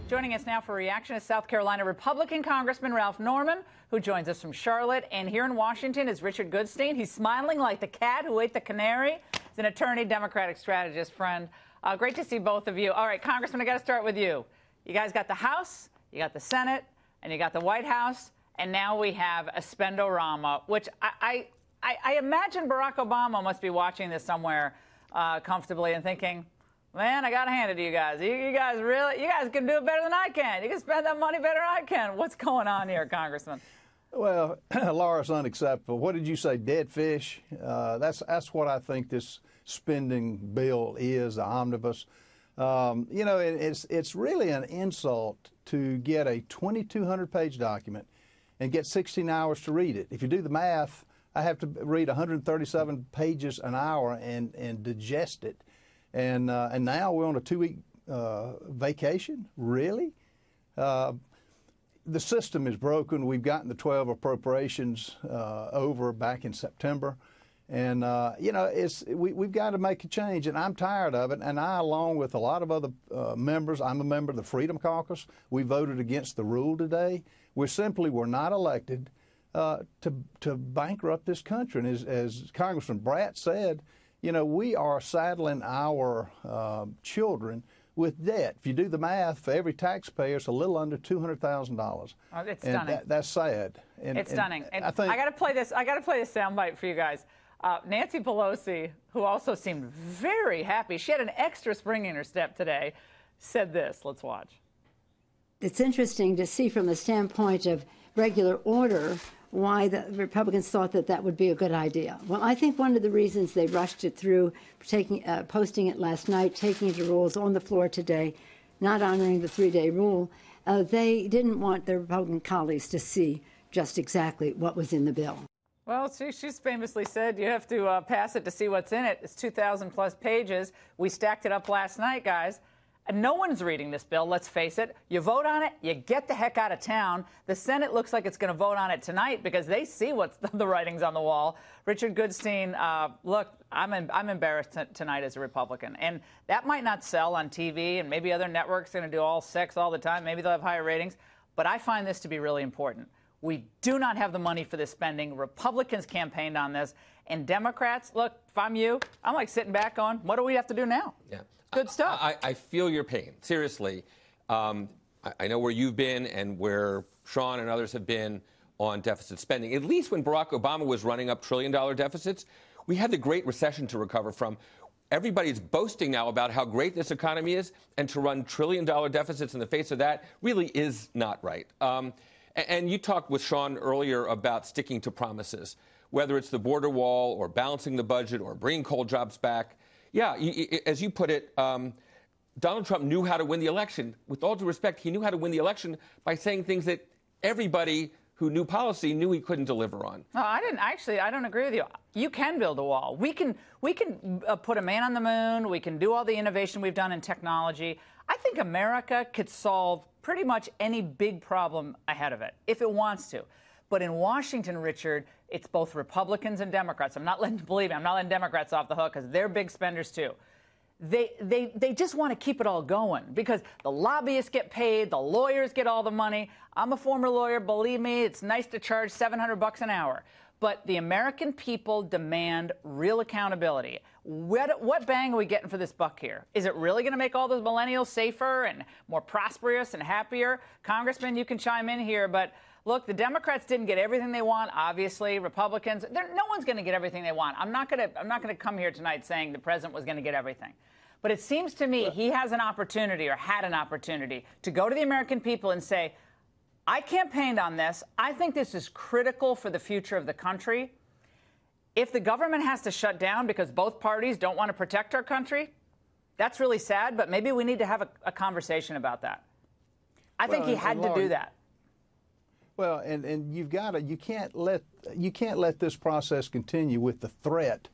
Joining us now for a reaction is South Carolina Republican Congressman Ralph Norman, who joins us from Charlotte. And here in Washington is Richard Goodstein. He's smiling like the cat who ate the canary. He's an attorney, Democratic strategist friend. Great to see both of you. All right, Congressman, I got to start with you. You guys got the House, you got the Senate, and you got the White House. And now we have a spendorama, which I imagine Barack Obama must be watching this somewhere comfortably and thinking, man, I got to hand it to you guys. You guys can do it better than I can. You can spend that money better than I can. What's going on here, Congressman? Well, Laura's unacceptable. What did you say, dead fish? That's what I think this spending bill is, the Omnibus. You know, it's really an insult to get a 2,200-page document and get 16 hours to read it. If you do the math, I have to read 137 pages an hour and digest it. And now we're on a 2-week vacation? Really? The system is broken. We've gotten the 12 appropriations over back in September. And, you know, we've got to make a change, and I'm tired of it. And I, along with a lot of other members, I'm a member of the Freedom Caucus. We voted against the rule today. We simply were not elected to bankrupt this country. And as Congressman Bratt said, you know, we are saddling our children with debt. If you do the math, for every taxpayer, it's a little under $200,000. Oh, it's stunning. That's sad. It's stunning. And I got to play this. I got to play this soundbite for you guys. Nancy Pelosi, who also seemed very happy, she had an extra spring in her step today, said this. Let's watch. It's interesting to see from the standpoint of regular order why the Republicans thought that would be a good idea. Well, I think one of the reasons they rushed it through, posting it last night, taking it to rules on the floor today, not honoring the 3-day rule, they didn't want their Republican colleagues to see just exactly what was in the bill. Well, she's famously said you have to pass it to see what's in it. It's 2,000 plus pages. We stacked it up last night, guys. And no one's reading this bill, let's face it. You vote on it, you get the heck out of town. The Senate looks like it's going to vote on it tonight because they see what's the writing's on the wall. Richard Goodstein, look, I'm embarrassed tonight as a Republican. And that might not sell on TV, and maybe other networks are going to do all sex all the time. Maybe they'll have higher ratings. But I find this to be really important. We do not have the money for this spending. Republicans campaigned on this. And Democrats, look, if I'm you, I'm like sitting back going, what do we have to do now? Yeah. Good stuff. I feel your pain, seriously. I know where you've been and where Sean and others have been on deficit spending. At least when Barack Obama was running up trillion-dollar deficits, we had the Great Recession to recover from. Everybody's boasting now about how great this economy is, and to run trillion-dollar deficits in the face of that really is not right. And you talked with Sean earlier about sticking to promises, whether it's the border wall or balancing the budget or bringing coal jobs back. Yeah, as you put it, Donald Trump knew how to win the election. With all due respect, he knew how to win the election by saying things that everybody who knew policy knew he couldn't deliver on. No, I don't agree with you. You can build a wall. We can put a man on the moon. We can do all the innovation we've done in technology. I think America could solve pretty much any big problem ahead of it if it wants to. But in Washington, Richard, it's both Republicans and Democrats. I'm not letting Democrats off the hook because they're big spenders too. They just want to keep it all going because the lobbyists get paid, the lawyers get all the money. I'm a former lawyer. Believe me, it's nice to charge $700 an hour. But the American people demand real accountability. What bang are we getting for this buck here? Is it really going to make all those millennials safer and more prosperous and happier? Congressman, you can chime in here, but look, the Democrats didn't get everything they want, obviously. Republicans, no one's going to get everything they want. I'm not going to come here tonight saying the president was going to get everything. But it seems to me he has an opportunity or had an opportunity to go to the American people and say, I campaigned on this. I think this is critical for the future of the country. If the government has to shut down because both parties don't want to protect our country, that's really sad, but maybe we need to have a conversation about that. I think he had to do that. Well, and you can't let this process continue with the threat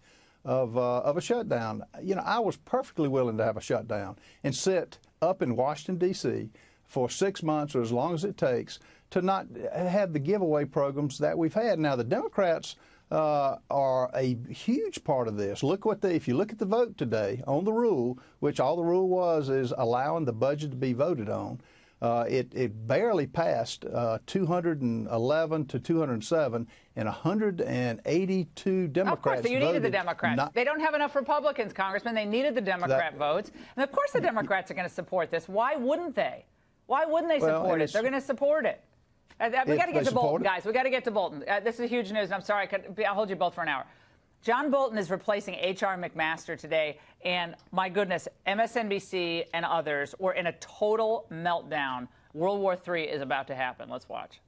of a shutdown. You know, I was perfectly willing to have a shutdown and sit up in Washington, D.C. for 6 months or as long as it takes to not have the giveaway programs that we've had. Now, the Democrats are a huge part of this. If you look at the vote today on the rule, which all the rule was is allowing the budget to be voted on, It barely passed 211 to 207, and 182 Democrats. Of course, you needed the Democrats. They don't have enough Republicans, Congressman. They needed the Democrat votes. And of course the Democrats are going to support this. Why wouldn't they? Why wouldn't they support it? They're going to support it. We got to get to Bolton, guys. We got to get to Bolton. This is huge news, and I'm sorry. I'll hold you both for an hour. John Bolton is replacing H.R. McMaster today, and my goodness, MSNBC and others were in a total meltdown. World War III is about to happen. Let's watch.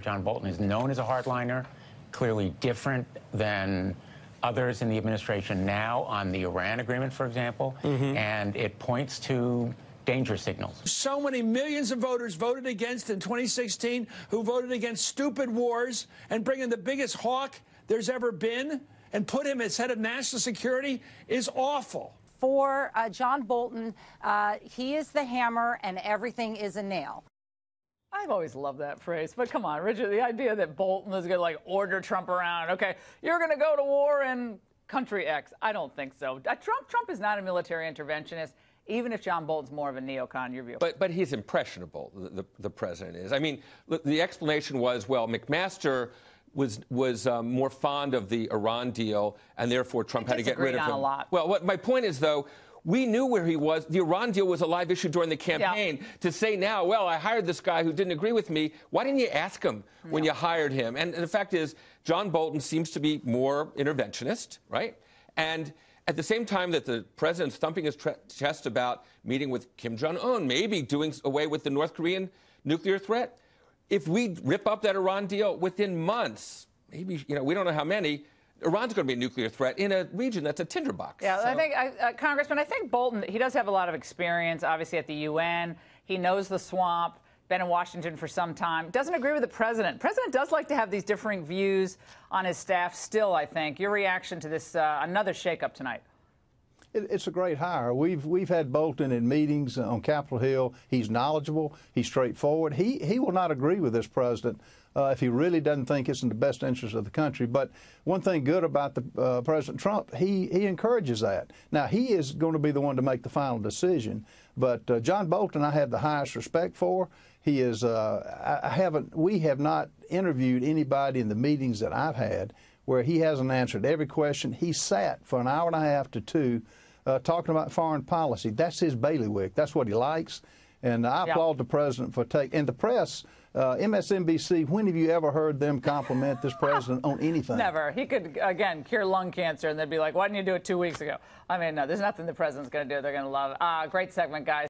John Bolton is known as a hardliner, clearly different than others in the administration now on the Iran agreement, for example, and it points to danger signals. So many millions of voters voted against in 2016 who voted against stupid wars and bringing the biggest hawk there's ever been and put him as head of national security is awful. For John Bolton, he is the hammer and everything is a nail. I've always loved that phrase, but come on, Richard, the idea that Bolton is going to, like, order Trump around. Okay, you're going to go to war in country X. I don't think so. Trump is not a military interventionist, even if John Bolton's more of a neocon, your view. But he's impressionable, the president is. I mean, the explanation was, well, McMaster was more fond of the Iran deal, and therefore Trump had to get rid of him. A lot. Well, my point is, though, we knew where he was. The Iran deal was a live issue during the campaign. Yeah. To say now, well, I hired this guy who didn't agree with me, why didn't you ask him when you hired him? And the fact is, John Bolton seems to be more interventionist, right? And at the same time that the president's thumping his chest about meeting with Kim Jong-un, maybe doing away with the North Korean nuclear threat, if we rip up that Iran deal within months, maybe, we don't know how many, Iran's going to be a nuclear threat in a region that's a tinderbox. Yeah, so. I think, Congressman, I think Bolton, he does have a lot of experience, obviously, at the UN. He knows the swamp, been in Washington for some time. Doesn't agree with the president. President does like to have these differing views on his staff still, I think. Your reaction to this, another shakeup tonight? It's a great hire. We've had Bolton in meetings on Capitol Hill. He's knowledgeable. He's straightforward. He will not agree with this president if he really doesn't think it's in the best interest of the country. But one thing good about the President Trump, he encourages that. Now, he is going to be the one to make the final decision. But John Bolton, I have the highest respect for. He is. We have not interviewed anybody in the meetings that I've had where he hasn't answered every question. He sat for an hour and a half to two talking about foreign policy. That's his bailiwick. That's what he likes. And I applaud the president for taking. And the press, MSNBC, when have you ever heard them compliment this president on anything? Never. He could, again, cure lung cancer, and they'd be like, why didn't you do it 2 weeks ago? I mean, no, there's nothing the president's going to do. They're going to love it. Great segment, guys.